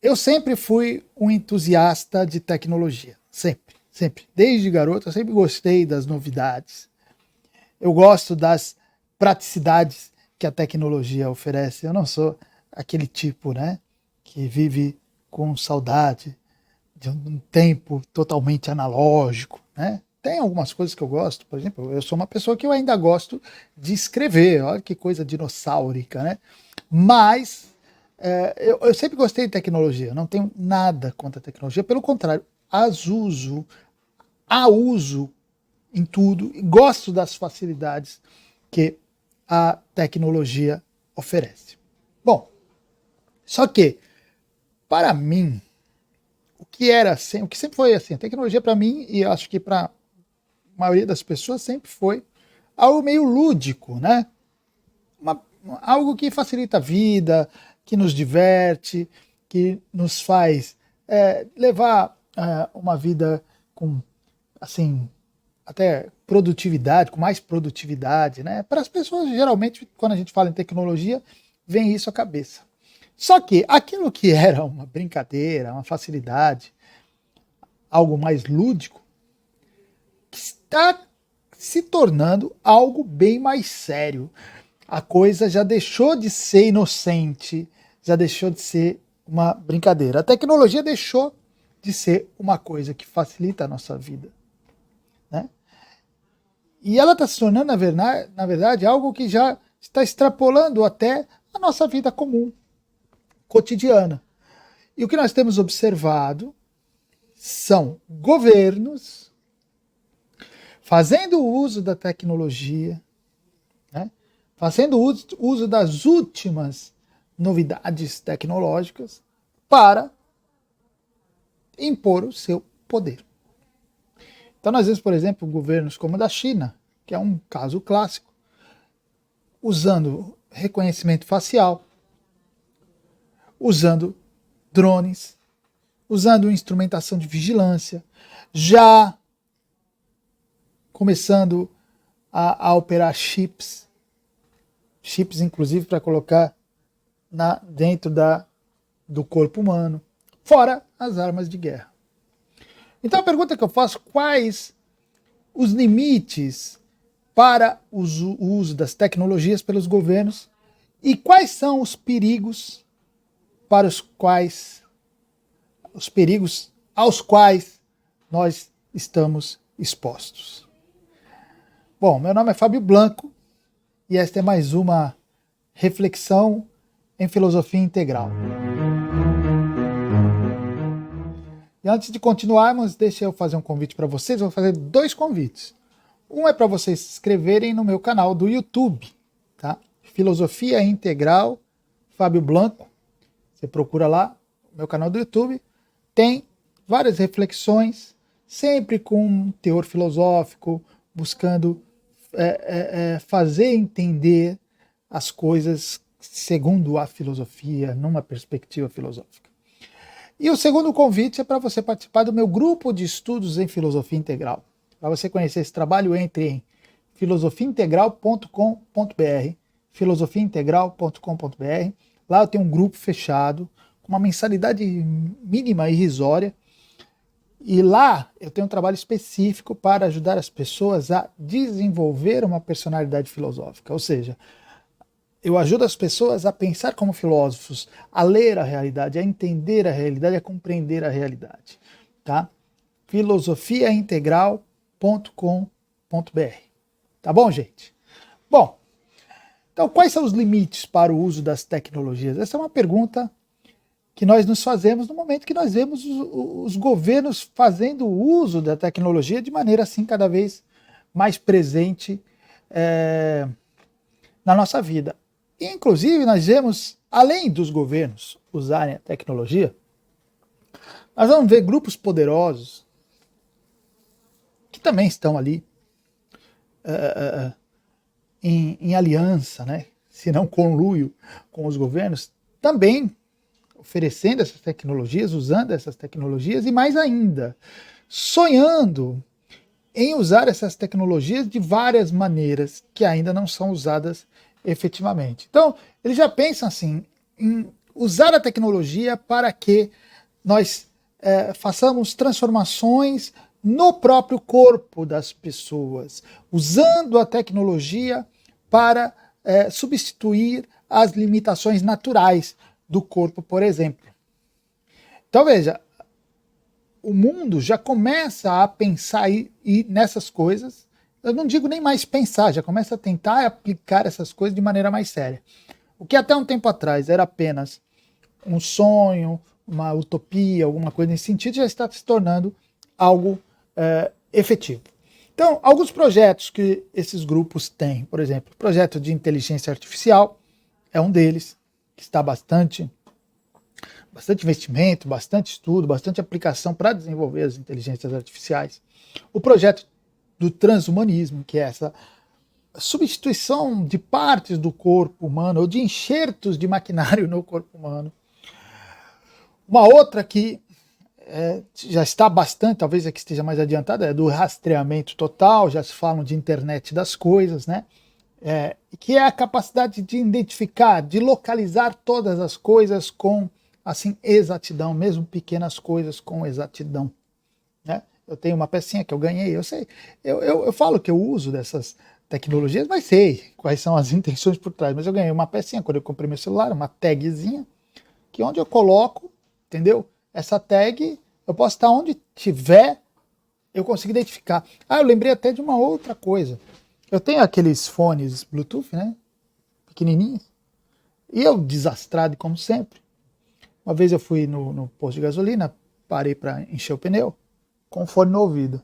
Eu sempre fui um entusiasta de tecnologia, sempre, sempre. Desde garoto eu sempre gostei das novidades. Eu gosto das praticidades que a tecnologia oferece. Eu não sou aquele tipo, né, que vive com saudade de um tempo totalmente analógico, né? Tem algumas coisas que eu gosto, por exemplo, eu sou uma pessoa que eu ainda gosto de escrever, olha que coisa dinossáurica, né? Mas eu sempre gostei de tecnologia, não tenho nada contra a tecnologia, pelo contrário, a uso em tudo e gosto das facilidades que a tecnologia oferece. Bom, só que, para mim, o que sempre foi assim, a tecnologia para mim, e acho que para a maioria das pessoas sempre foi algo meio lúdico, né? Uma, algo que facilita a vida, que nos diverte, que nos faz levar uma vida com, assim, até produtividade, com mais produtividade, né? Para as pessoas, geralmente, quando a gente fala em tecnologia, vem isso à cabeça. Só que aquilo que era uma brincadeira, uma facilidade, algo mais lúdico, está se tornando algo bem mais sério. A coisa já deixou de ser inocente, já deixou de ser uma brincadeira. A tecnologia deixou de ser uma coisa que facilita a nossa vida, né? E ela está se tornando, na verdade, algo que já está extrapolando até a nossa vida comum, cotidiana. E o que nós temos observado são governos fazendo uso da tecnologia, né? Fazendo uso das últimas novidades tecnológicas para impor o seu poder. Então nós vemos, por exemplo, governos como o da China, que é um caso clássico, usando reconhecimento facial, usando drones, usando instrumentação de vigilância, já começando a operar chips inclusive para colocar dentro do corpo humano, fora as armas de guerra. Então a pergunta que eu faço, quais os limites para o uso das tecnologias pelos governos e quais são os perigos aos quais nós estamos expostos? Bom, meu nome é Fábio Blanco e esta é mais uma reflexão em filosofia integral. E antes de continuarmos, deixa eu fazer um convite para vocês. Vou fazer 2 convites. Um é para vocês se inscreverem no meu canal do YouTube, tá? Filosofia Integral Fábio Blanco. Você procura lá, meu canal do YouTube. Tem várias reflexões, sempre com um teor filosófico, buscando fazer entender as coisas segundo a filosofia, numa perspectiva filosófica. E o segundo convite é para você participar do meu grupo de estudos em filosofia integral. Para você conhecer esse trabalho, entre em filosofiaintegral.com.br, filosofiaintegral.com.br. Lá eu tenho um grupo fechado, com uma mensalidade mínima e irrisória. E lá eu tenho um trabalho específico para ajudar as pessoas a desenvolver uma personalidade filosófica. Ou seja, eu ajudo as pessoas a pensar como filósofos, a ler a realidade, a entender a realidade, a compreender a realidade. Tá? filosofiaintegral.com.br. Tá bom, gente? Bom, então quais são os limites para o uso das tecnologias? Essa é uma pergunta que nós nos fazemos no momento que nós vemos os governos fazendo uso da tecnologia de maneira assim cada vez mais presente na nossa vida. E, inclusive, nós vemos, além dos governos usarem a tecnologia, nós vamos ver grupos poderosos que também estão ali em aliança, né, se não conluio com os governos, também oferecendo essas tecnologias, usando essas tecnologias e mais ainda, sonhando em usar essas tecnologias de várias maneiras que ainda não são usadas efetivamente. Então, eles já pensam assim, em usar a tecnologia para que nós façamos transformações no próprio corpo das pessoas, usando a tecnologia para substituir as limitações naturais do corpo, por exemplo. Então veja, o mundo já começa a pensar nessas coisas. Eu não digo nem mais pensar, já começa a tentar aplicar essas coisas de maneira mais séria. O que até um tempo atrás era apenas um sonho, uma utopia, alguma coisa nesse sentido, já está se tornando algo efetivo. Então, alguns projetos que esses grupos têm, por exemplo, o projeto de inteligência artificial é um deles, que está bastante investimento, bastante estudo, bastante aplicação para desenvolver as inteligências artificiais. O projeto do transhumanismo, que é essa substituição de partes do corpo humano ou de enxertos de maquinário no corpo humano. Uma outra que já está bastante, talvez a que esteja mais adiantada, é do rastreamento total, já se falam de internet das coisas, né? Que é a capacidade de identificar, de localizar todas as coisas com assim, exatidão, mesmo pequenas coisas com exatidão. Né? Eu tenho uma pecinha que eu ganhei, eu sei. Eu falo que eu uso dessas tecnologias, mas sei quais são as intenções por trás. Mas eu ganhei uma pecinha quando eu comprei meu celular, uma tagzinha, que onde eu coloco, entendeu? Essa tag, eu posso estar onde tiver, eu consigo identificar. Eu lembrei até de uma outra coisa. Eu tenho aqueles fones Bluetooth, né? Pequenininhos. E eu, desastrado como sempre, uma vez eu fui no posto de gasolina, parei para encher o pneu, com o fone no ouvido.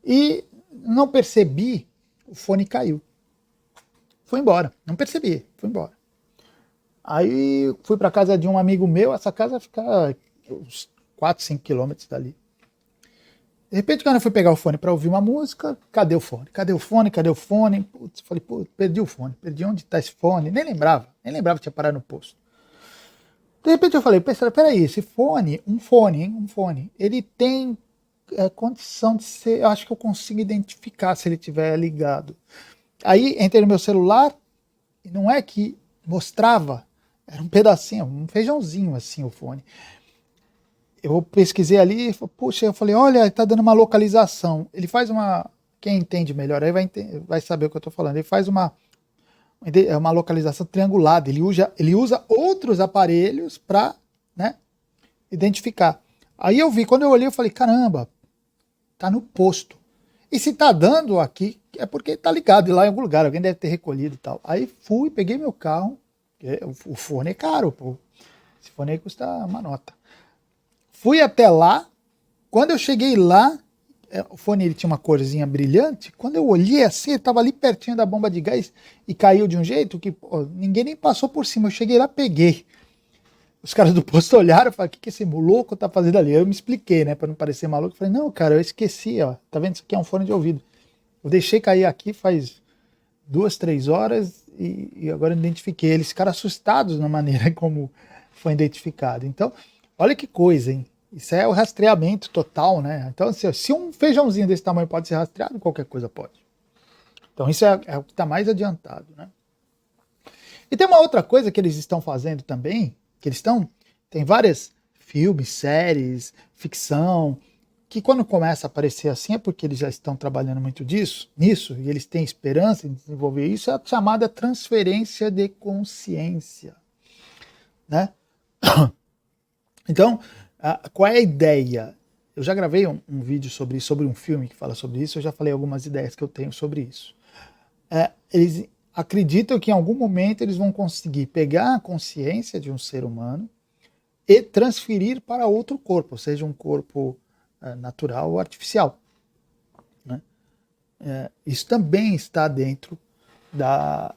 E não percebi, o fone caiu. Fui embora, não percebi, fui embora. Aí fui para casa de um amigo meu, essa casa fica uns 4, 5 quilômetros dali. De repente, quando eu fui pegar o fone para ouvir uma música, cadê o fone? Cadê o fone? Cadê o fone? Putz, falei, perdi o fone, perdi onde está esse fone? Nem lembrava que tinha parado no posto. De repente eu falei, peraí, esse fone, um fone, ele tem condição de ser, eu acho que eu consigo identificar se ele estiver ligado. Aí entrei no meu celular e não é que mostrava, era um pedacinho, um feijãozinho assim o fone. Eu pesquisei ali, puxa, eu falei, olha, tá dando uma localização. Ele faz quem entende melhor aí vai saber o que eu tô falando, ele faz uma localização triangulada, ele usa outros aparelhos para, né, identificar. Aí eu vi, quando eu olhei, eu falei, caramba, tá no posto. E se tá dando aqui, é porque tá ligado lá em algum lugar, alguém deve ter recolhido e tal. Aí fui, peguei meu carro, o fone é caro, pô. Esse fone aí custa uma nota. Fui até lá, quando eu cheguei lá, o fone ele tinha uma corzinha brilhante, quando eu olhei assim, ele estava ali pertinho da bomba de gás e caiu de um jeito que ninguém nem passou por cima. Eu cheguei lá, peguei. Os caras do posto olharam e falaram, o que esse louco tá fazendo ali? Eu me expliquei, né, para não parecer maluco. Eu falei, não, cara, eu esqueci, ó, tá vendo? Isso aqui é um fone de ouvido. Eu deixei cair aqui faz 2, 3 horas e agora eu identifiquei. Eles ficaram assustados na maneira como foi identificado. Então, olha que coisa, hein? Isso é o rastreamento total, né? Então, se um feijãozinho desse tamanho pode ser rastreado, qualquer coisa pode. Então, isso é o que está mais adiantado, né? E tem uma outra coisa que eles estão fazendo também, que tem vários filmes, séries, ficção, que quando começa a aparecer assim é porque eles já estão trabalhando muito nisso, e eles têm esperança em desenvolver isso, é a chamada transferência de consciência, né? Então, qual é a ideia? Eu já gravei um vídeo sobre um filme que fala sobre isso, eu já falei algumas ideias que eu tenho sobre isso. Eles acreditam que em algum momento eles vão conseguir pegar a consciência de um ser humano e transferir para outro corpo, ou seja, um corpo natural ou artificial. Né? Isso também está dentro das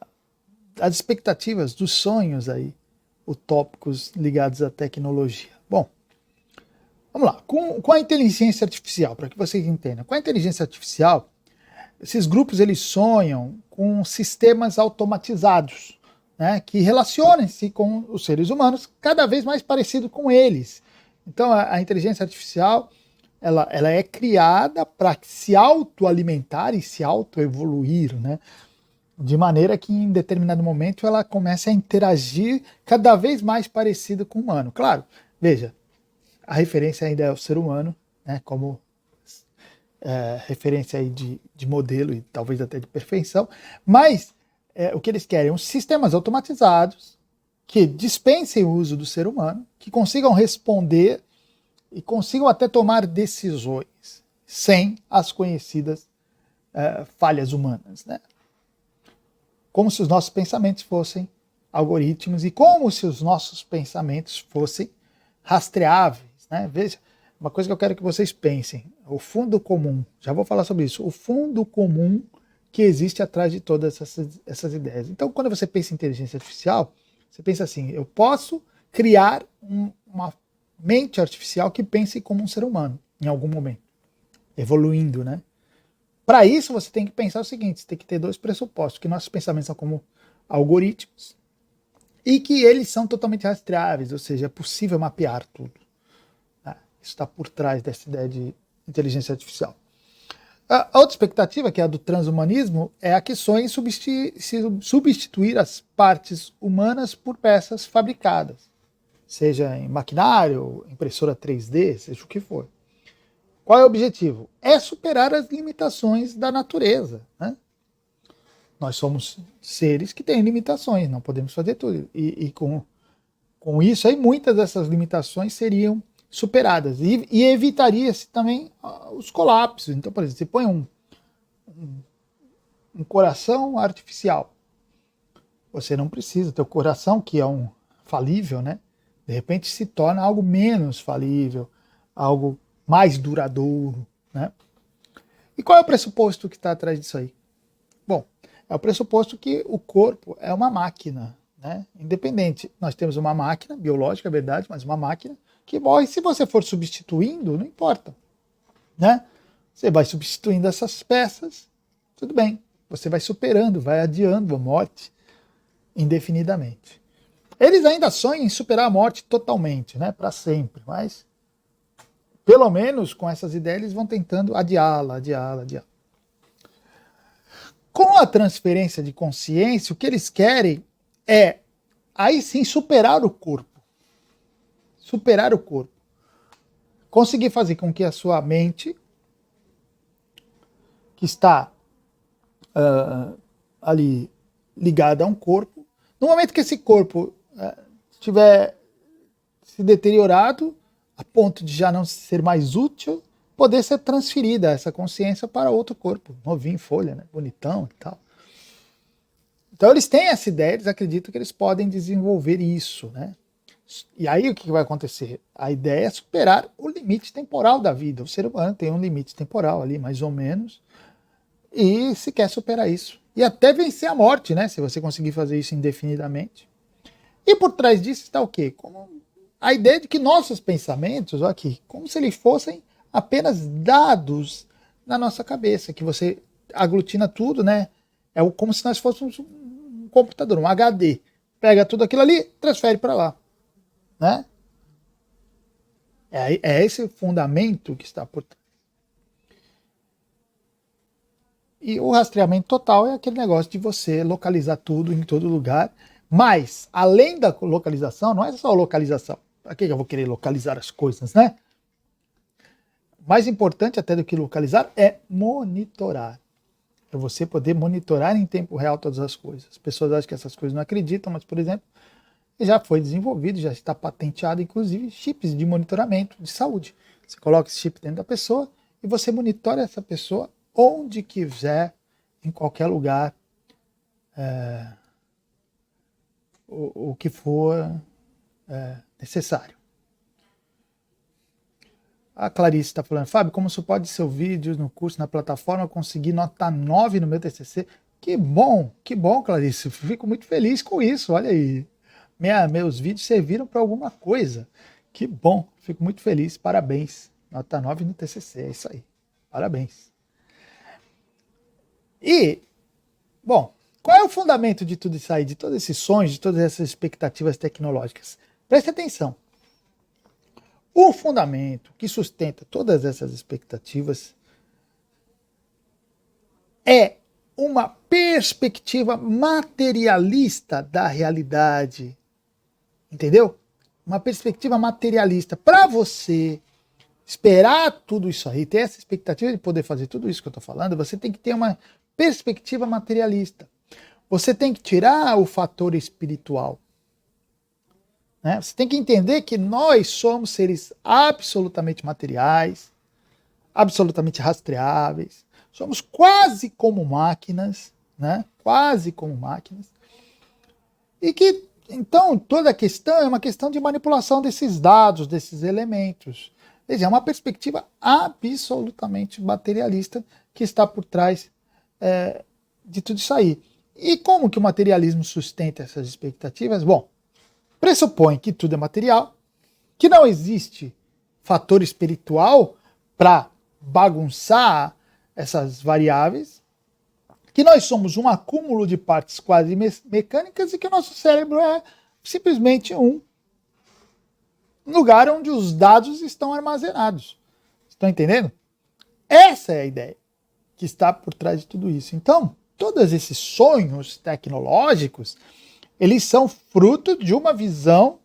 expectativas, dos sonhos aí, utópicos ligados à tecnologia. Bom, vamos lá. Com a inteligência artificial, para que vocês entendam, com a inteligência artificial, esses grupos eles sonham com sistemas automatizados, né, que relacionem-se com os seres humanos cada vez mais parecido com eles. Então a inteligência artificial ela é criada para se autoalimentar e se autoevoluir, né? de maneira que em determinado momento ela comece a interagir cada vez mais parecido com o humano. Claro, veja, a referência ainda é o ser humano, né, como referência aí de modelo e talvez até de perfeição, mas o que eles querem? Os sistemas automatizados que dispensem o uso do ser humano, que consigam responder e consigam até tomar decisões sem as conhecidas falhas humanas, né? Como se os nossos pensamentos fossem algoritmos e como se os nossos pensamentos fossem rastreáveis, né? Veja, uma coisa que eu quero que vocês pensem, o fundo comum, já vou falar sobre isso, o fundo comum que existe atrás de todas essas ideias. Então, quando você pensa em inteligência artificial, você pensa assim, eu posso criar uma mente artificial que pense como um ser humano, em algum momento, evoluindo, né? Para isso, você tem que pensar o seguinte, você tem que ter dois pressupostos, que nossos pensamentos são como algoritmos e que eles são totalmente rastreáveis, ou seja, é possível mapear tudo. Isso está por trás dessa ideia de inteligência artificial. A outra expectativa, que é a do transhumanismo, é a que sonha em substituir as partes humanas por peças fabricadas, seja em maquinário, impressora 3D, seja o que for. Qual é o objetivo? É superar as limitações da natureza, né? Nós somos seres que têm limitações, não podemos fazer tudo. E com isso aí, muitas dessas limitações seriam superadas. E evitaria-se também os colapsos. Então, por exemplo, você põe um coração artificial. Você não precisa. Teu coração, que é um falível, né? De repente se torna algo menos falível, algo mais duradouro, né? E qual é o pressuposto que está atrás disso aí? Bom, é o pressuposto que o corpo é uma máquina, né? Independente. Nós temos uma máquina biológica, é verdade, mas uma máquina que morre. Se você for substituindo, não importa, né? Você vai substituindo essas peças, tudo bem. Você vai superando, vai adiando a morte indefinidamente. Eles ainda sonham em superar a morte totalmente, né? Para sempre, mas pelo menos com essas ideias eles vão tentando adiá-la, adiá-la, adiá-la. Com a transferência de consciência, o que eles querem é, aí sim, superar o corpo. Superar o corpo. Conseguir fazer com que a sua mente, que está ali ligada a um corpo, no momento que esse corpo estiver se deteriorado, a ponto de já não ser mais útil, poder ser transferida essa consciência para outro corpo, novinho, folha, né? Bonitão e tal. Então eles têm essa ideia, eles acreditam que eles podem desenvolver isso, né? E aí o que vai acontecer? A ideia é superar o limite temporal da vida. O ser humano tem um limite temporal ali, mais ou menos, e se quer superar isso. E até vencer a morte, né? Se você conseguir fazer isso indefinidamente. E por trás disso está o quê? Como a ideia de que nossos pensamentos, olha aqui, como se eles fossem apenas dados na nossa cabeça, que você aglutina tudo, né? É como se nós fôssemos um computador, um HD. Pega tudo aquilo ali, transfere para lá, né? É esse fundamento que está por trás. E o rastreamento total é aquele negócio de você localizar tudo em todo lugar. Mas, além da localização, não é só localização. Para que eu vou querer localizar as coisas, né? Mais importante até do que localizar é monitorar. É você poder monitorar em tempo real todas as coisas. As pessoas acham que essas coisas não acreditam, mas, por exemplo, já foi desenvolvido, já está patenteado, inclusive, chips de monitoramento de saúde. Você coloca esse chip dentro da pessoa e você monitora essa pessoa onde quiser, em qualquer lugar, o que for necessário. A Clarice está falando, Fábio, como suporte de seu vídeo no curso, na plataforma, eu consegui nota 9 no meu TCC. Que bom, Clarice. Fico muito feliz com isso, olha aí. Meus vídeos serviram para alguma coisa. Que bom, fico muito feliz, parabéns. Nota 9 no TCC, é isso aí. Parabéns. E, bom, qual é o fundamento de tudo isso aí, de todos esses sonhos, de todas essas expectativas tecnológicas? Preste atenção. O fundamento que sustenta todas essas expectativas é uma perspectiva materialista da realidade. Entendeu? Uma perspectiva materialista. Para você esperar tudo isso aí, ter essa expectativa de poder fazer tudo isso que eu estou falando, você tem que ter uma perspectiva materialista. Você tem que tirar o fator espiritual. Né? Você tem que entender que nós somos seres absolutamente materiais, absolutamente rastreáveis, somos quase como máquinas, né? Quase como máquinas, e que, então, toda a questão é uma questão de manipulação desses dados, desses elementos. Veja, é uma perspectiva absolutamente materialista que está por trás de tudo isso aí. E como que o materialismo sustenta essas expectativas? Bom, pressupõe que tudo é material, que não existe fator espiritual para bagunçar essas variáveis, que nós somos um acúmulo de partes quase mecânicas e que o nosso cérebro é simplesmente um lugar onde os dados estão armazenados. Estão entendendo? Essa é a ideia que está por trás de tudo isso. Então, todos esses sonhos tecnológicos, eles são fruto de uma visão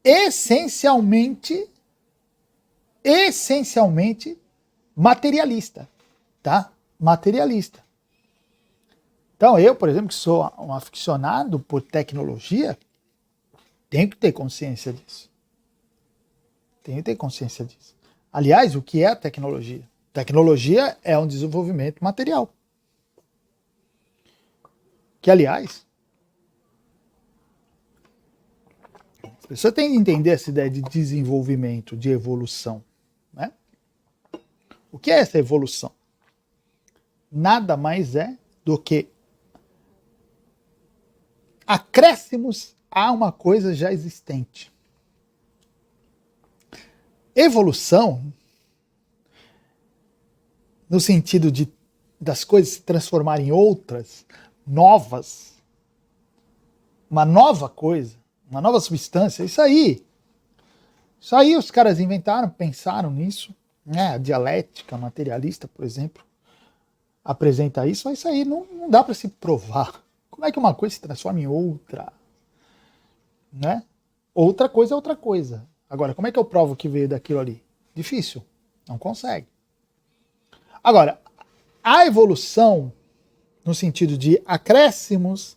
essencialmente materialista, tá? Materialista. Então, eu, por exemplo, que sou um aficionado por tecnologia, tenho que ter consciência disso. Tenho que ter consciência disso. Aliás, o que é a tecnologia? Tecnologia é um desenvolvimento material. Que, aliás, a pessoa tem que entender essa ideia de desenvolvimento, de evolução. Né? O que é essa evolução? Nada mais é do que acréscimos a uma coisa já existente. Evolução, no sentido das coisas se transformarem em outras, novas, uma nova coisa, uma nova substância, isso aí os caras inventaram, pensaram nisso, né? A dialética materialista, por exemplo, apresenta isso, mas isso aí não dá para se provar. Como é que uma coisa se transforma em outra? Né? Outra coisa é outra coisa. Agora, como é que eu provo que veio daquilo ali? Difícil. Não consegue. Agora, a evolução, no sentido de acréscimos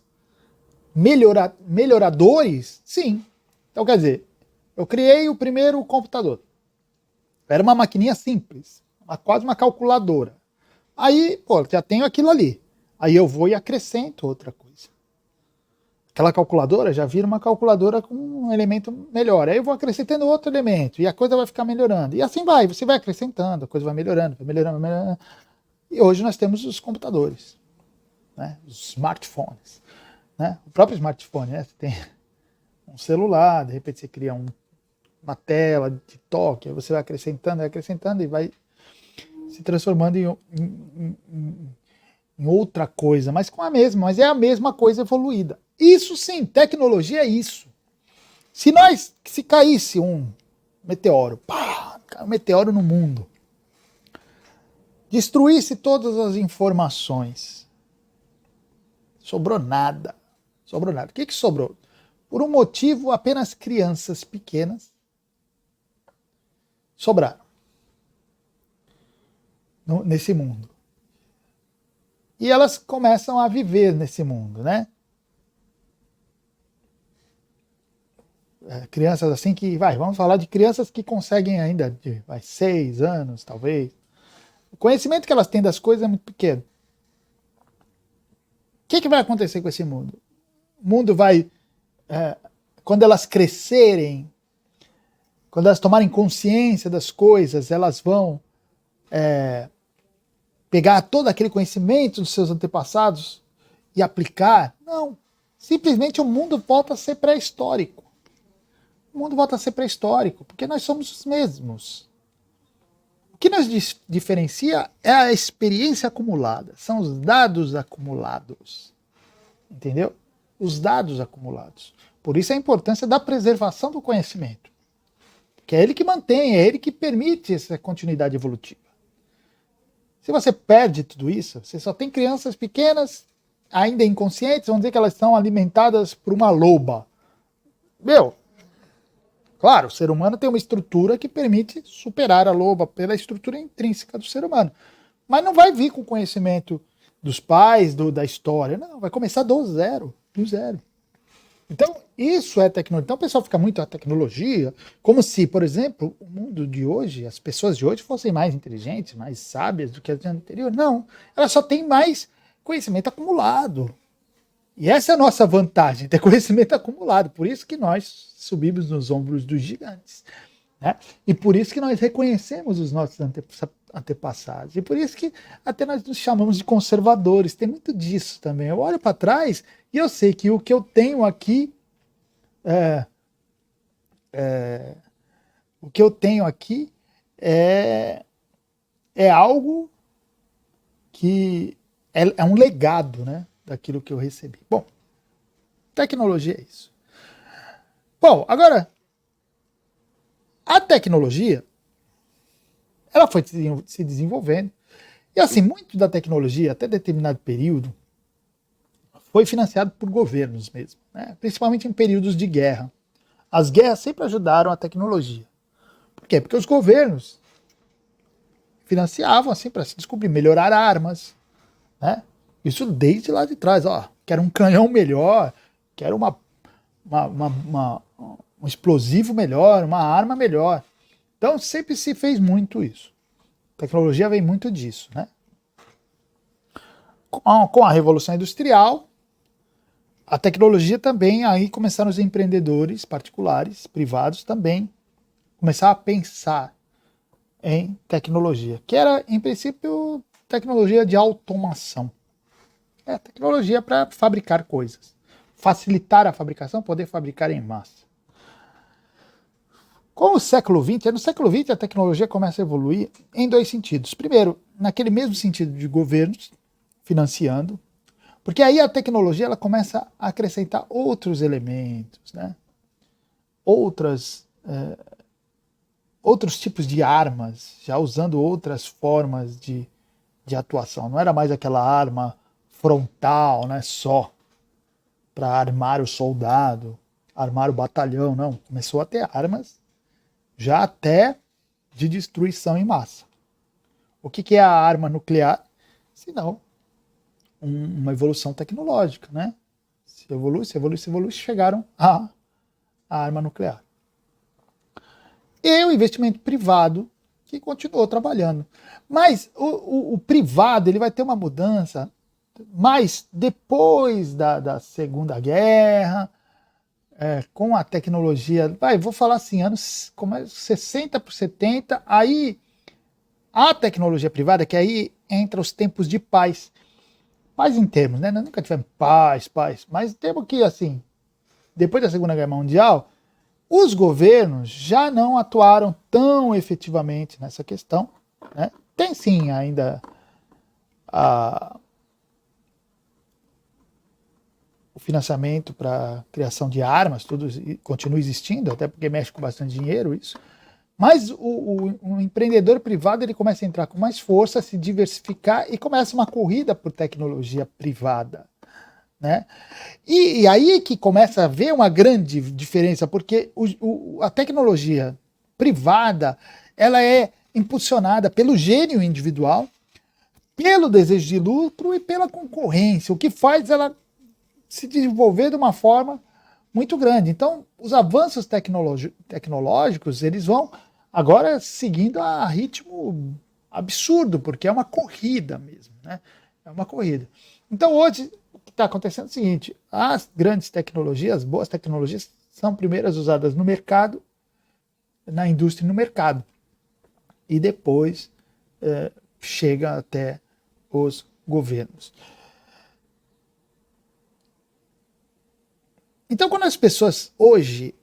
melhoradores, sim. Então, quer dizer, eu criei o primeiro computador. Era uma maquininha simples, quase uma calculadora. Aí, já tenho aquilo ali. Aí eu vou e acrescento outra coisa. Aquela calculadora já vira uma calculadora com um elemento melhor. Aí eu vou acrescentando outro elemento e a coisa vai ficar melhorando. E assim vai, você vai acrescentando, a coisa vai melhorando, vai melhorando, vai melhorando. E hoje nós temos os computadores, né? Os smartphones. Né? O próprio smartphone, né? Você tem um celular, de repente você cria uma tela de toque, aí você vai acrescentando e vai se transformando em outra coisa, mas mas é a mesma coisa evoluída. Isso sim, tecnologia é isso. Se caísse um meteoro, caiu um meteoro no mundo, destruísse todas as informações, sobrou nada. O que sobrou? Por um motivo, apenas crianças pequenas sobraram nesse mundo. E elas começam a viver nesse mundo, né? Crianças assim que, vamos falar de crianças que conseguem ainda de 6 anos, talvez. O conhecimento que elas têm das coisas é muito pequeno. O que vai acontecer com esse mundo? O mundo vai, quando elas crescerem, quando elas tomarem consciência das coisas, elas vão pegar todo aquele conhecimento dos seus antepassados e aplicar? Não. Simplesmente o mundo volta a ser pré-histórico. O mundo volta a ser pré-histórico, porque nós somos os mesmos. O que nos diferencia é a experiência acumulada, são os dados acumulados. Entendeu? Os dados acumulados. Por isso a importância da preservação do conhecimento. Que é ele que mantém, é ele que permite essa continuidade evolutiva. Se você perde tudo isso, você só tem crianças pequenas, ainda inconscientes, vamos dizer que elas são alimentadas por uma loba. Meu, claro, o ser humano tem uma estrutura que permite superar a loba pela estrutura intrínseca do ser humano. Mas não vai vir com o conhecimento dos pais, da história. Não, vai começar do zero, do zero. Então, isso é tecnologia. Então, o pessoal fica muito a tecnologia, como se, por exemplo, o mundo de hoje, as pessoas de hoje fossem mais inteligentes, mais sábias do que as anteriores. Não, elas só têm mais conhecimento acumulado. E essa é a nossa vantagem, ter conhecimento acumulado. Por isso que nós subimos nos ombros dos gigantes. Né? E por isso que nós reconhecemos os nossos antepassados. E por isso que até nós nos chamamos de conservadores. Tem muito disso também. Eu olho para trás e eu sei que o que eu tenho aqui é algo que é um legado, né, daquilo que eu recebi. Bom, tecnologia é isso. Bom, agora, a tecnologia, ela foi se desenvolvendo, e assim, muito da tecnologia, até determinado período, foi financiado por governos mesmo, né? Principalmente em períodos de guerra. As guerras sempre ajudaram a tecnologia. Por quê? Porque os governos financiavam assim para se descobrir, melhorar armas, né? Isso desde lá de trás, ó, quero um canhão melhor, quero um explosivo melhor, uma arma melhor. Então sempre se fez muito isso. A tecnologia vem muito disso, né? Com a Revolução Industrial, a tecnologia também, aí começaram os empreendedores particulares, privados também, começar a pensar em tecnologia, que era, em princípio, tecnologia de automação. É tecnologia para fabricar coisas. Facilitar a fabricação, poder fabricar em massa. Com o século XX, no século XX a tecnologia começa a evoluir em dois sentidos. Primeiro, naquele mesmo sentido de governos financiando, porque aí a tecnologia ela começa a acrescentar outros elementos, né? Outros tipos de armas, já usando outras formas de atuação. Não era mais aquela arma frontal, né, só para armar o soldado, armar o batalhão, não. Começou a ter armas já até de destruição em massa. O que é a arma nuclear? Senão uma evolução tecnológica, né? Se evolui, chegaram à arma nuclear. E o investimento privado, que continuou trabalhando. Mas o privado ele vai ter uma mudança mais depois da Segunda Guerra, com a tecnologia, vou falar assim, anos 60 por 70, aí a tecnologia privada, que aí entra os tempos de paz. Paz em termos, né? Nós nunca tivemos paz, mas temos que, assim, depois da Segunda Guerra Mundial, os governos já não atuaram tão efetivamente nessa questão, né? Tem sim ainda o financiamento para criação de armas, tudo continua existindo, até porque mexe com bastante dinheiro isso. Mas o empreendedor privado ele começa a entrar com mais força, se diversificar e começa uma corrida por tecnologia privada, né? E aí que começa a haver uma grande diferença, porque a tecnologia privada ela é impulsionada pelo gênio individual, pelo desejo de lucro e pela concorrência, o que faz ela se desenvolver de uma forma muito grande. Então, os avanços tecnológicos eles vão agora seguindo a ritmo absurdo, porque é uma corrida mesmo, né? É uma corrida. Então, hoje, o que está acontecendo é o seguinte, as grandes tecnologias, as boas tecnologias, são primeiras usadas no mercado, na indústria e no mercado. E depois chega até os governos. Então, quando as pessoas hoje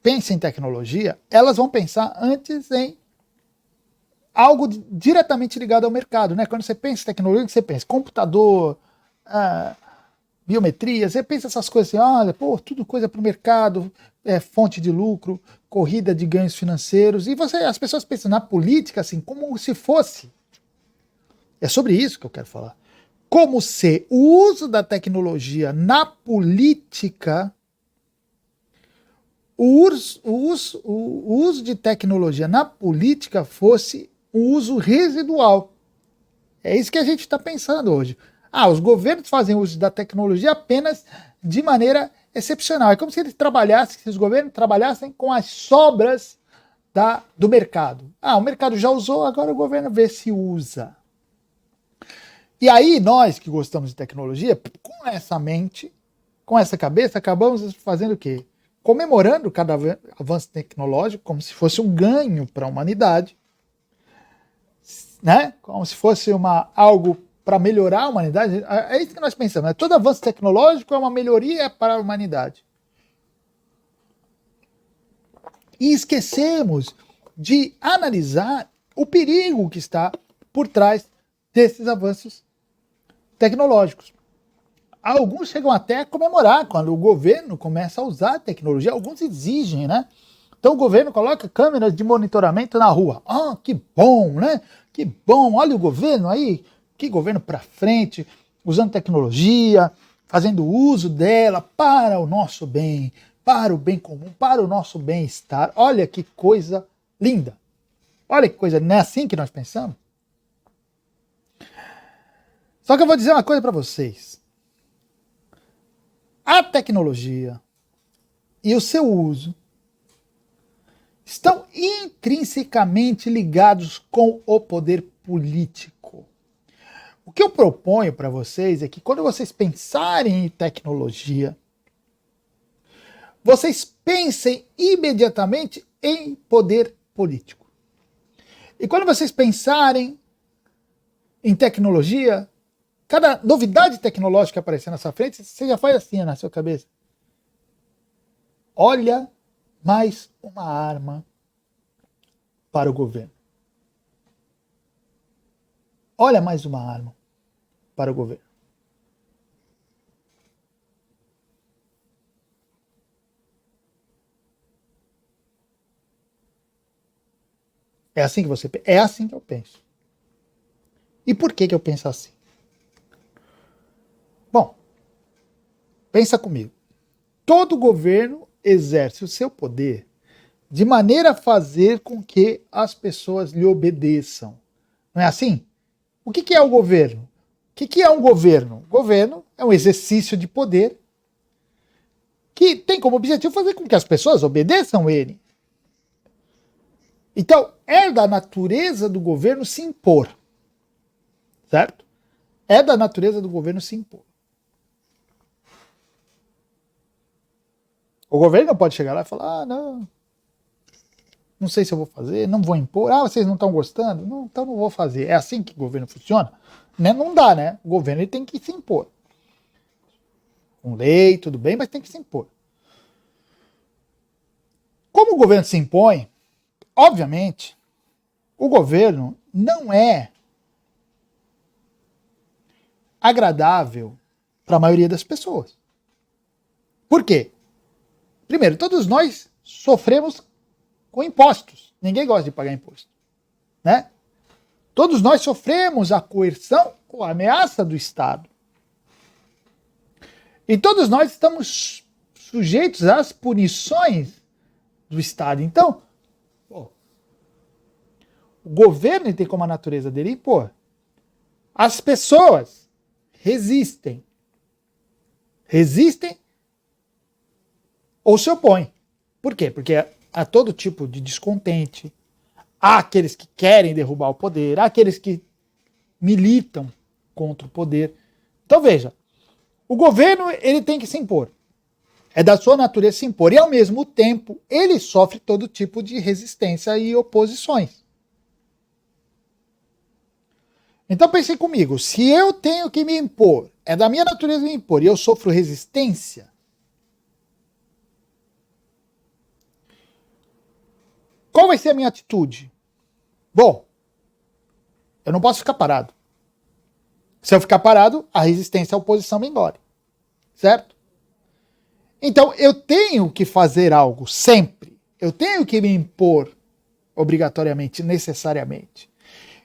pensam em tecnologia, elas vão pensar antes em algo diretamente ligado ao mercado, né? Quando você pensa em tecnologia, você pensa computador, biometria, você pensa essas coisas assim, olha, tudo coisa para o mercado, fonte de lucro, corrida de ganhos financeiros, e as pessoas pensam na política assim, como se fosse É sobre isso que eu quero falar. Como se o uso da tecnologia na política, o uso de tecnologia na política fosse um uso residual. É isso que a gente está pensando hoje. Os governos fazem uso da tecnologia apenas de maneira excepcional. É como se eles trabalhassem, se os governos trabalhassem com as sobras do mercado. O mercado já usou, agora o governo vê se usa. E aí, nós que gostamos de tecnologia, com essa mente, com essa cabeça, acabamos fazendo o quê? Comemorando cada avanço tecnológico como se fosse um ganho para a humanidade, né? Como se fosse algo para melhorar a humanidade. É isso que nós pensamos, né? Todo avanço tecnológico é uma melhoria para a humanidade. E esquecemos de analisar o perigo que está por trás desses avanços tecnológicos. Alguns chegam até a comemorar quando o governo começa a usar a tecnologia, alguns exigem, né? Então o governo coloca câmeras de monitoramento na rua. Que bom, né? Que bom, olha o governo aí, que governo para frente, usando tecnologia, fazendo uso dela para o nosso bem, para o bem comum, para o nosso bem-estar. Olha que coisa linda. Olha que coisa, não é assim que nós pensamos? Só que eu vou dizer uma coisa para vocês. A tecnologia e o seu uso estão intrinsecamente ligados com o poder político. O que eu proponho para vocês é que quando vocês pensarem em tecnologia, vocês pensem imediatamente em poder político. E quando vocês pensarem em tecnologia, cada novidade tecnológica aparecer na sua frente, você já faz assim na sua cabeça. Olha, mais uma arma para o governo. Olha, mais uma arma para o governo. É assim que você pensa? É assim que eu penso. E por que eu penso assim? Bom, pensa comigo. Todo governo exerce o seu poder de maneira a fazer com que as pessoas lhe obedeçam. Não é assim? O que é o governo? O que é um governo? O governo é um exercício de poder que tem como objetivo fazer com que as pessoas obedeçam ele. Então, é da natureza do governo se impor. Certo? É da natureza do governo se impor. O governo não pode chegar lá e falar, não sei se eu vou fazer, não vou impor, vocês não estão gostando? Não, então não vou fazer. É assim que o governo funciona? Né? Não dá, né? O governo ele tem que se impor. Com lei, tudo bem, mas tem que se impor. Como o governo se impõe, obviamente, o governo não é agradável para a maioria das pessoas. Por quê? Primeiro, todos nós sofremos com impostos. Ninguém gosta de pagar imposto, né? Todos nós sofremos a coerção ou a ameaça do Estado. E todos nós estamos sujeitos às punições do Estado. Então, o governo tem como a natureza dele impor. As pessoas resistem. Resistem ou se opõem. Por quê? Porque há todo tipo de descontente. Há aqueles que querem derrubar o poder, há aqueles que militam contra o poder. Então veja, o governo ele tem que se impor. É da sua natureza se impor. E ao mesmo tempo, ele sofre todo tipo de resistência e oposições. Então pensem comigo, se eu tenho que me impor, é da minha natureza me impor, e eu sofro resistência, qual vai ser a minha atitude? Bom, eu não posso ficar parado. Se eu ficar parado, a resistência e a oposição me engole. Certo? Então, eu tenho que fazer algo sempre. Eu tenho que me impor obrigatoriamente, necessariamente.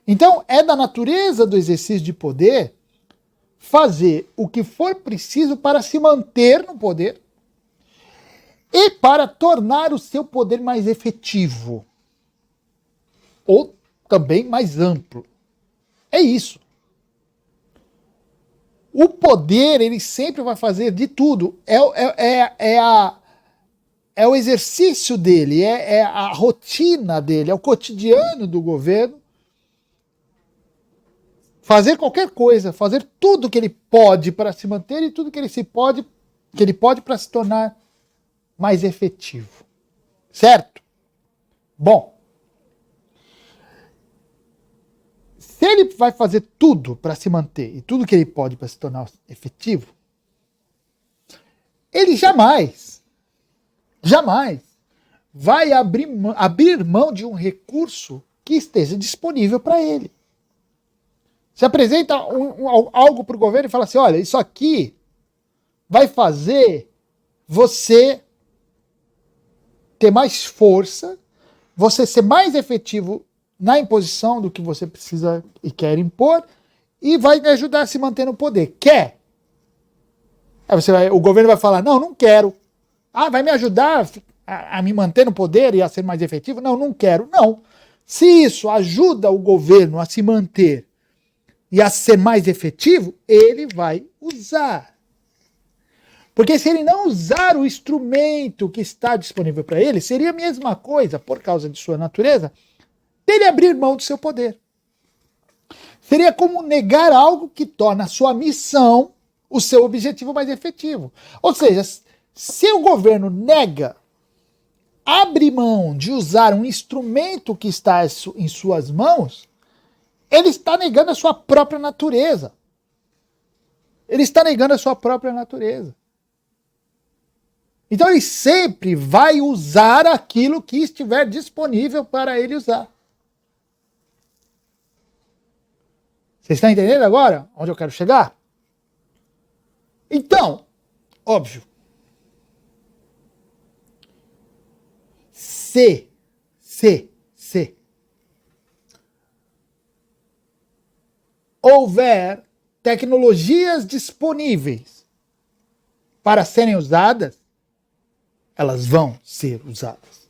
Então, é da natureza do exercício de poder fazer o que for preciso para se manter no poder e para tornar o seu poder mais efetivo ou também mais amplo. É isso. O poder, ele sempre vai fazer de tudo. É o exercício dele, é a rotina dele, é o cotidiano do governo. Fazer qualquer coisa, fazer tudo que ele pode para se manter e tudo que ele pode para se tornar mais efetivo. Certo? Bom, se ele vai fazer tudo para se manter e tudo que ele pode para se tornar efetivo, ele jamais vai abrir mão de um recurso que esteja disponível para ele. Se apresenta algo para o governo e fala assim, olha, isso aqui vai fazer você ter mais força, você ser mais efetivo na imposição do que você precisa e quer impor, e vai me ajudar a se manter no poder. Quer? Aí o governo vai falar, não quero. Ah, vai me ajudar a me manter no poder e a ser mais efetivo? Não quero. Não. Se isso ajuda o governo a se manter e a ser mais efetivo, ele vai usar. Porque se ele não usar o instrumento que está disponível para ele, seria a mesma coisa, por causa de sua natureza, dele abrir mão do seu poder. Seria como negar algo que torna a sua missão, o seu objetivo mais efetivo. Ou seja, se o governo abre mão de usar um instrumento que está em suas mãos, ele está negando a sua própria natureza. Ele está negando a sua própria natureza. Então ele sempre vai usar aquilo que estiver disponível para ele usar. Vocês estão entendendo agora onde eu quero chegar? Então, óbvio, se houver tecnologias disponíveis para serem usadas, elas vão ser usadas.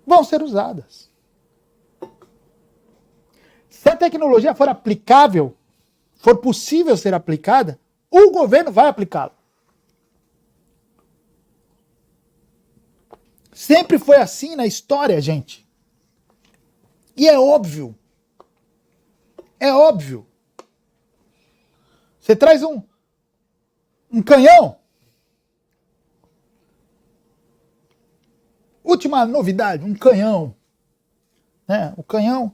Vão ser usadas. Se a tecnologia for aplicável, for possível ser aplicada, o governo vai aplicá-la. Sempre foi assim na história, gente. E é óbvio. É óbvio. Você traz um canhão. Última novidade, um canhão. Né? O canhão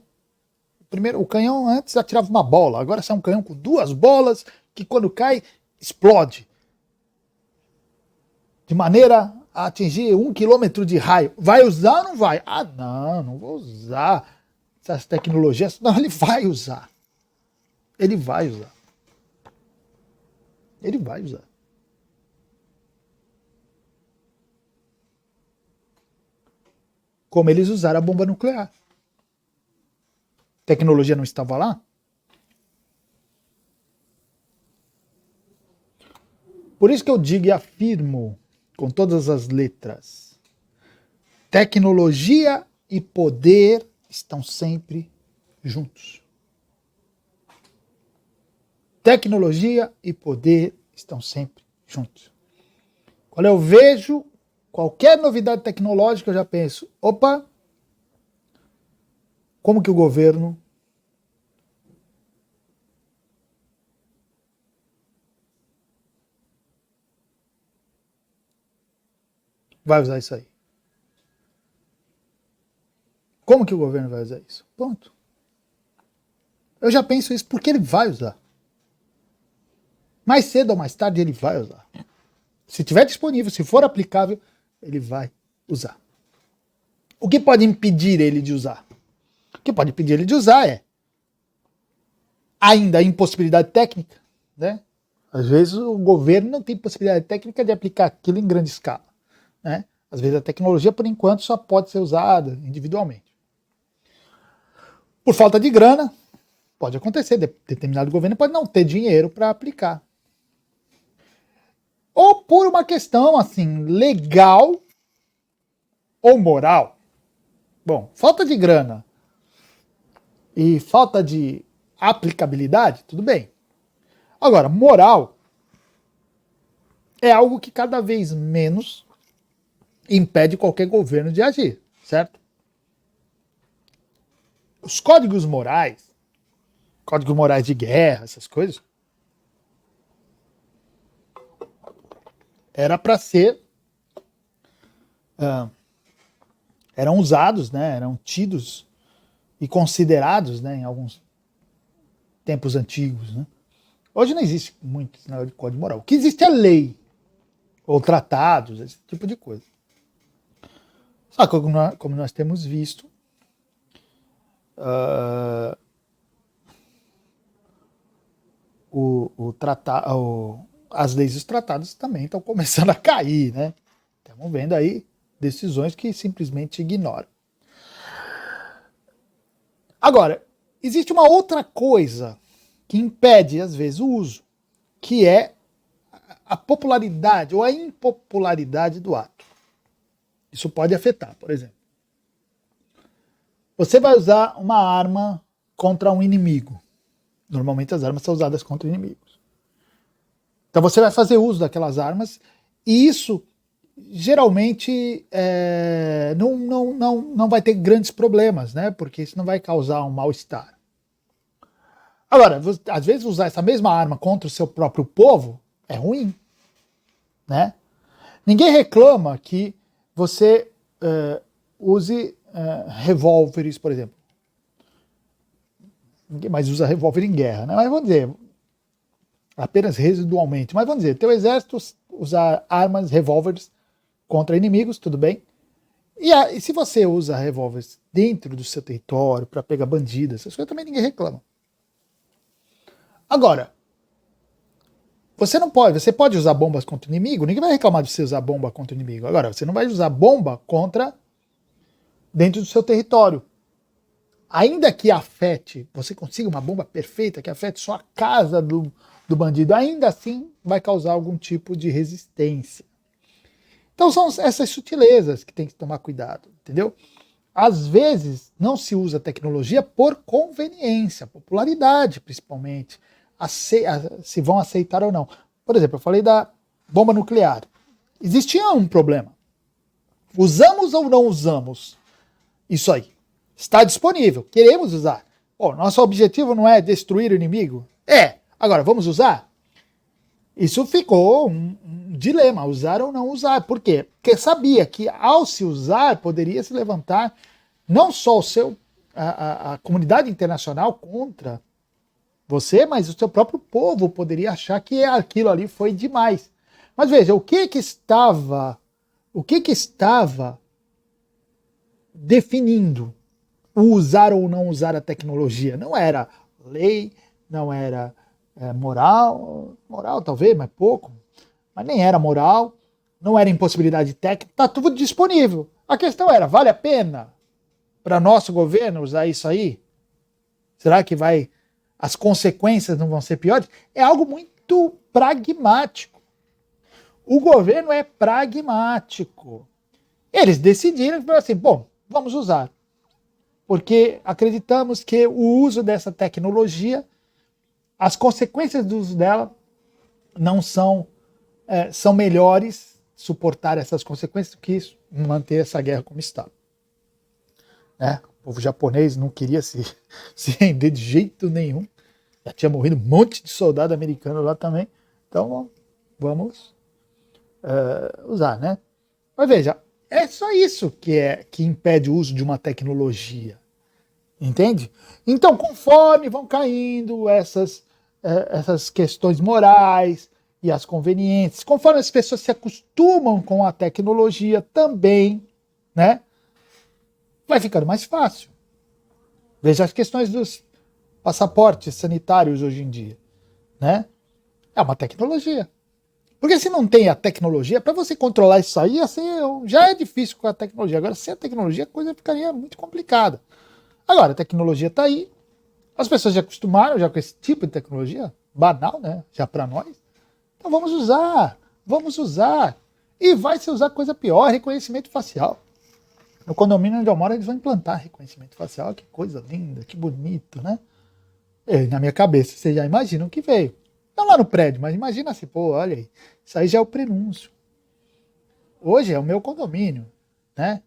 antes atirava uma bola, agora sai um canhão com 2 bolas que quando cai, explode. De maneira a atingir 1 quilômetro de raio. Vai usar ou não vai? Ah, não vou usar essas tecnologias. Não, ele vai usar. Ele vai usar. Ele vai usar. Como eles usaram a bomba nuclear. A tecnologia não estava lá? Por isso que eu digo e afirmo, com todas as letras, tecnologia e poder estão sempre juntos. Tecnologia e poder estão sempre juntos. Quando eu vejo qualquer novidade tecnológica, eu já penso, opa, como que o governo vai usar isso aí? Como que o governo vai usar isso? Ponto. Eu já penso isso porque ele vai usar. Mais cedo ou mais tarde ele vai usar. Se tiver disponível, se for aplicável, ele vai usar. O que pode impedir ele de usar? O que pode impedir ele de usar é ainda a impossibilidade técnica, né? Às vezes o governo não tem possibilidade técnica de aplicar aquilo em grande escala, né? Às vezes a tecnologia, por enquanto, só pode ser usada individualmente. Por falta de grana, pode acontecer, determinado governo pode não ter dinheiro para aplicar. Ou por uma questão assim, legal ou moral. Bom, falta de grana e falta de aplicabilidade, tudo bem. Agora, moral é algo que cada vez menos impede qualquer governo de agir, certo? Os códigos morais de guerra, essas coisas, era para ser eram usados, né, eram tidos e considerados, né, em alguns tempos antigos, né? Hoje não existe muito esse negócio de código moral. O que existe é lei ou tratados, esse tipo de coisa. Só que como nós temos visto, as leis e os tratados também estão começando a cair, né? Estamos vendo aí decisões que simplesmente ignoram. Agora, existe uma outra coisa que impede, às vezes, o uso, que é a popularidade ou a impopularidade do ato. Isso pode afetar, por exemplo. Você vai usar uma arma contra um inimigo. Normalmente as armas são usadas contra inimigos. Então você vai fazer uso daquelas armas e isso geralmente não vai ter grandes problemas, né? Porque isso não vai causar um mal-estar. Agora, às vezes usar essa mesma arma contra o seu próprio povo é ruim, né? Ninguém reclama que você use revólveres, por exemplo. Ninguém mais usa revólver em guerra, né? Mas vamos dizer, apenas residualmente. Mas vamos dizer, teu exército usar armas, revólveres contra inimigos, tudo bem. E se você usa revólveres dentro do seu território para pegar bandidos, essas coisas também ninguém reclama. Agora, você pode usar bombas contra o inimigo, ninguém vai reclamar de você usar bomba contra o inimigo. Agora, você não vai usar bomba contra dentro do seu território. Ainda que afete, você consiga uma bomba perfeita que afete só a casa do bandido, ainda assim vai causar algum tipo de resistência. Então são essas sutilezas que tem que tomar cuidado, entendeu? Às vezes não se usa tecnologia por conveniência, popularidade principalmente, se vão aceitar ou não. Por exemplo, eu falei da bomba nuclear. Existia um problema. Usamos ou não usamos isso aí? Está disponível, queremos usar. Nosso objetivo não é destruir o inimigo? Agora vamos usar? Isso ficou um dilema, usar ou não usar. Por quê? Porque sabia que ao se usar poderia se levantar não só a comunidade internacional contra você, mas o seu próprio povo poderia achar que aquilo ali foi demais. Mas veja, o que estava definindo o usar ou não usar a tecnologia? Não era lei, não era moral talvez, mas pouco, mas nem era moral, não era impossibilidade técnica, está tudo disponível. A questão era, vale a pena para nosso governo usar isso aí? Será que as consequências não vão ser piores? É algo muito pragmático. O governo é pragmático. Eles decidiram assim, vamos usar. Porque acreditamos que o uso dessa tecnologia, as consequências do uso dela não são melhores suportar essas consequências do que manter essa guerra como está. Né? O povo japonês não queria se render de jeito nenhum. Já tinha morrido um monte de soldado americano lá também. Então vamos usar, né? Mas veja, é só isso que impede o uso de uma tecnologia. Entende? Então, conforme vão caindo essas questões morais e as conveniências, conforme as pessoas se acostumam com a tecnologia também, né, vai ficando mais fácil. Veja as questões dos passaportes sanitários hoje em dia, né? É uma tecnologia. Porque se não tem a tecnologia, para você controlar isso aí, assim, já é difícil com a tecnologia. Agora, sem a tecnologia, a coisa ficaria muito complicada. Agora, a tecnologia está aí, as pessoas já acostumaram já com esse tipo de tecnologia, banal, né? Já para nós. Então vamos usar, vamos usar. E vai se usar coisa pior, reconhecimento facial. No condomínio onde eu moro, eles vão implantar reconhecimento facial. Que coisa linda, que bonito, né? E, na minha cabeça, vocês já imaginam o que veio. Não lá no prédio, mas imagina assim, pô, olha aí. Isso aí já é o prenúncio. Hoje é o meu condomínio, né?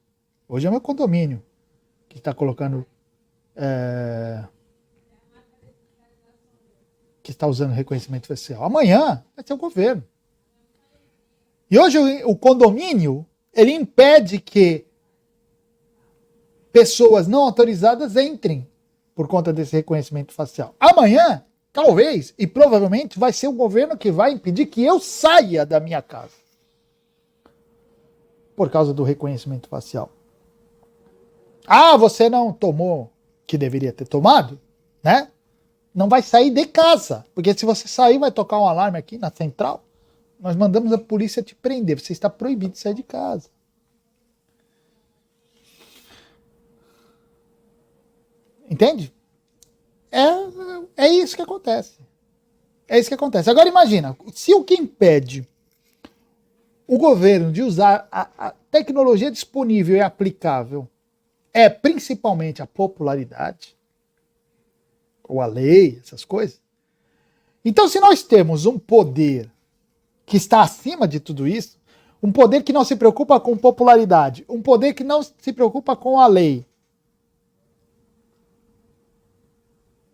Hoje é o meu condomínio que está colocando... que está usando reconhecimento facial. Amanhã vai ser o governo. E hoje o condomínio, ele impede que pessoas não autorizadas entrem por conta desse reconhecimento facial. Amanhã, talvez, e provavelmente, vai ser o governo que vai impedir que eu saia da minha casa. Por causa do reconhecimento facial. Ah, você não tomou que deveria ter tomado, né? Não vai sair de casa. Porque se você sair, vai tocar um alarme aqui na central. Nós mandamos a polícia te prender. Você está proibido de sair de casa. Entende? É isso que acontece. É isso que acontece. Agora imagina, se o que impede o governo de usar a tecnologia disponível e aplicável é principalmente a popularidade, ou a lei, essas coisas. Então, se nós temos um poder que está acima de tudo isso, um poder que não se preocupa com popularidade, um poder que não se preocupa com a lei,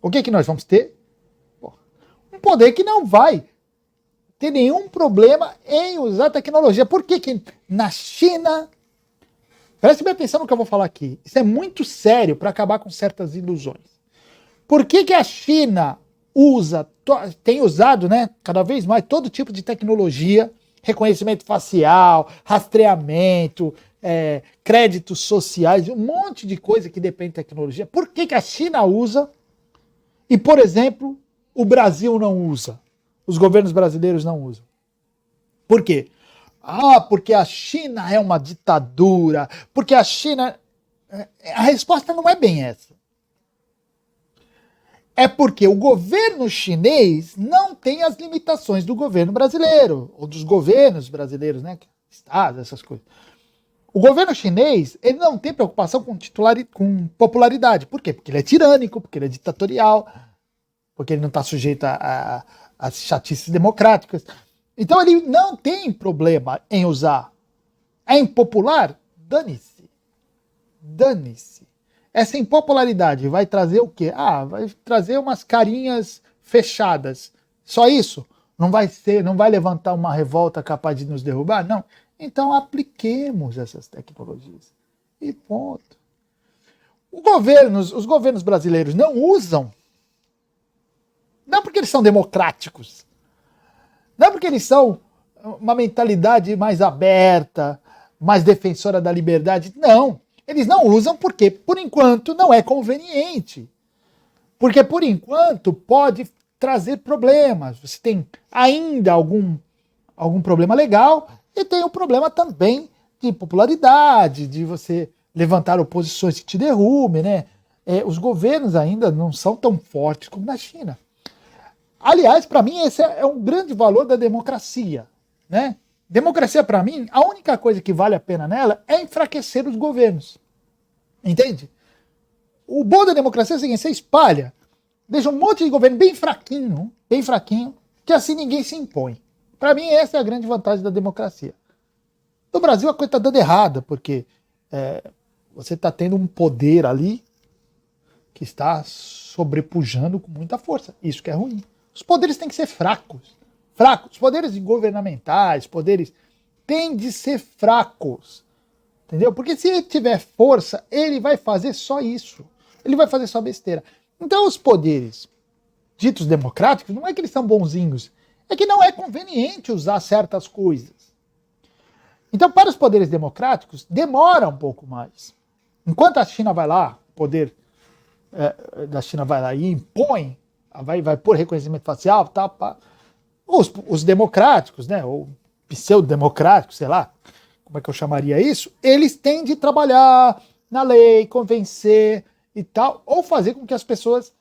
o que nós vamos ter? Um poder que não vai ter nenhum problema em usar tecnologia. Por que na China... Preste bem atenção no que eu vou falar aqui. Isso é muito sério para acabar com certas ilusões. Por que a China tem usado, né, cada vez mais todo tipo de tecnologia, reconhecimento facial, rastreamento, créditos sociais, um monte de coisa que depende de tecnologia. Por que a China usa e, por exemplo, o Brasil não usa? Os governos brasileiros não usam. Por quê? Ah, porque a China é uma ditadura, porque a China... A resposta não é bem essa. É porque o governo chinês não tem as limitações do governo brasileiro, ou dos governos brasileiros, né? Estados, essas coisas. O governo chinês, ele não tem preocupação com popularidade. Por quê? Porque ele é tirânico, porque ele é ditatorial, porque ele não está sujeito a chatices democráticas. Então ele não tem problema em usar. É impopular? Dane-se. Dane-se. Essa impopularidade vai trazer o quê? Ah, vai trazer umas carinhas fechadas. Só isso? Não vai levantar uma revolta capaz de nos derrubar? Não. Então apliquemos essas tecnologias. E ponto. Os governos brasileiros não usam, não porque eles são democráticos, não porque eles são uma mentalidade mais aberta, mais defensora da liberdade. Não. Eles não usam porque, por enquanto, não é conveniente. Porque, por enquanto, pode trazer problemas. Você tem ainda algum problema legal e tem o problema também de popularidade, de você levantar oposições que te derrubem, né? Os governos ainda não são tão fortes como na China. Aliás, para mim, esse é um grande valor da democracia, né? Democracia, para mim, a única coisa que vale a pena nela é enfraquecer os governos. Entende? O bom da democracia é o seguinte: você espalha, deixa um monte de governo bem fraquinho, que assim ninguém se impõe. Para mim, essa é a grande vantagem da democracia. No Brasil, a coisa está dando errada, porque você está tendo um poder ali que está sobrepujando com muita força. Isso que é ruim. Os poderes têm que ser fracos. Os poderes governamentais, poderes têm de ser fracos. Entendeu? Porque se ele tiver força, ele vai fazer só isso. Ele vai fazer só besteira. Então os poderes ditos democráticos, não é que eles são bonzinhos, é que não é conveniente usar certas coisas. Então, para os poderes democráticos, demora um pouco mais. Enquanto a China vai lá, o poder da China vai lá e impõe, vai pôr reconhecimento facial, tá. Os democráticos, né, ou pseudo-democráticos, sei lá, como é que eu chamaria isso, eles têm de trabalhar na lei, convencer e tal, ou fazer com que as pessoas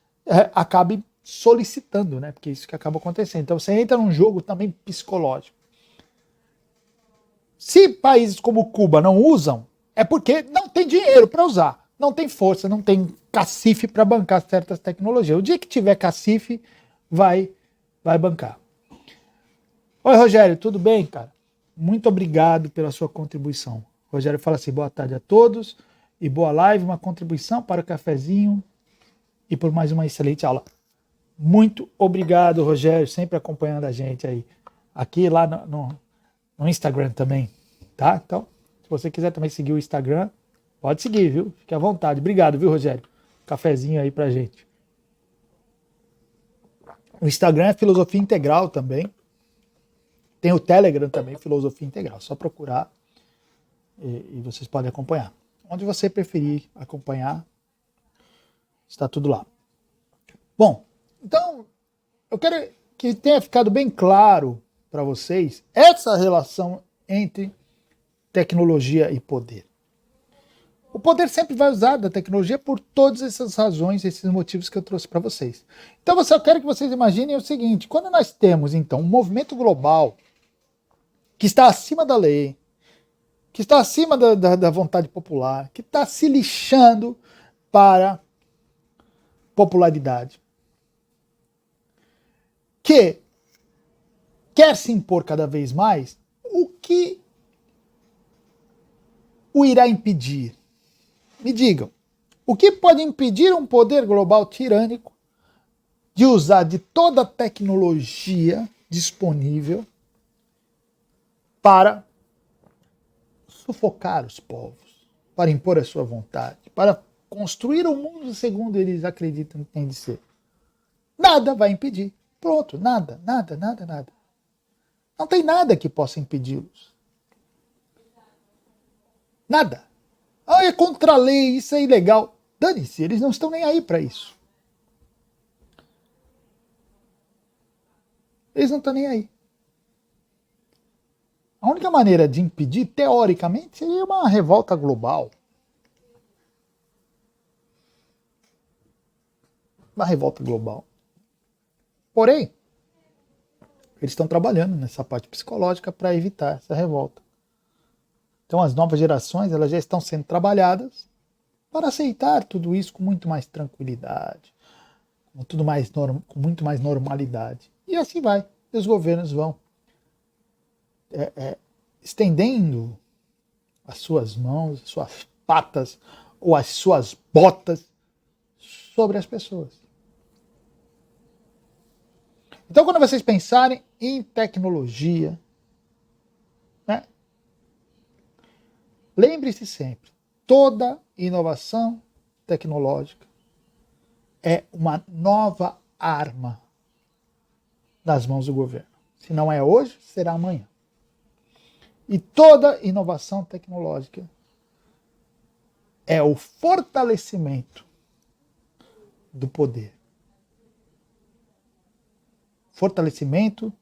acabem solicitando, né? Porque é isso que acaba acontecendo. Então você entra num jogo também psicológico. Se países como Cuba não usam, é porque não tem dinheiro para usar, não tem força, não tem cacife para bancar certas tecnologias. O dia que tiver cacife, vai bancar. Oi, Rogério, tudo bem, cara? Muito obrigado pela sua contribuição. O Rogério fala assim, boa tarde a todos e boa live, uma contribuição para o cafezinho e por mais uma excelente aula. Muito obrigado, Rogério, sempre acompanhando a gente aí. Aqui lá no Instagram também, tá? Então, se você quiser também seguir o Instagram, pode seguir, viu? Fique à vontade. Obrigado, viu, Rogério? Cafezinho aí pra gente. O Instagram é Filosofia Integral também. Tem o Telegram também, Filosofia Integral. Só procurar e vocês podem acompanhar. Onde você preferir acompanhar, está tudo lá. Bom, então, eu quero que tenha ficado bem claro para vocês essa relação entre tecnologia e poder. O poder sempre vai usar da tecnologia por todas essas razões, esses motivos que eu trouxe para vocês. Então, eu quero que vocês imaginem o seguinte: quando nós temos, então, um movimento global que está acima da lei, que está acima da vontade popular, que está se lixando para popularidade, que quer se impor cada vez mais, o que o irá impedir? Me digam, o que pode impedir um poder global tirânico de usar de toda a tecnologia disponível para sufocar os povos, para impor a sua vontade, para construir o mundo segundo eles acreditam que tem de ser? Nada vai impedir. Pronto, nada. Não tem nada que possa impedi-los. Nada. Ah, é contra a lei, isso é ilegal. Dane-se, eles não estão nem aí para isso. Eles não estão nem aí. A única maneira de impedir, teoricamente, seria uma revolta global. Uma revolta global. Porém, eles estão trabalhando nessa parte psicológica para evitar essa revolta. Então as novas gerações elas já estão sendo trabalhadas para aceitar tudo isso com muito mais tranquilidade, com muito mais normalidade. E assim vai. E os governos vão estendendo as suas mãos, as suas patas ou as suas botas sobre as pessoas. Então, quando vocês pensarem em tecnologia, né, lembre-se sempre, toda inovação tecnológica é uma nova arma nas mãos do governo. Se não é hoje, será amanhã. E toda inovação tecnológica é o fortalecimento do poder. Fortalecimento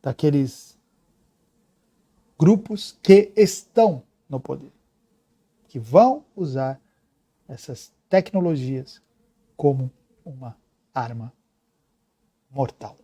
daqueles grupos que estão no poder, que vão usar essas tecnologias como uma arma mortal.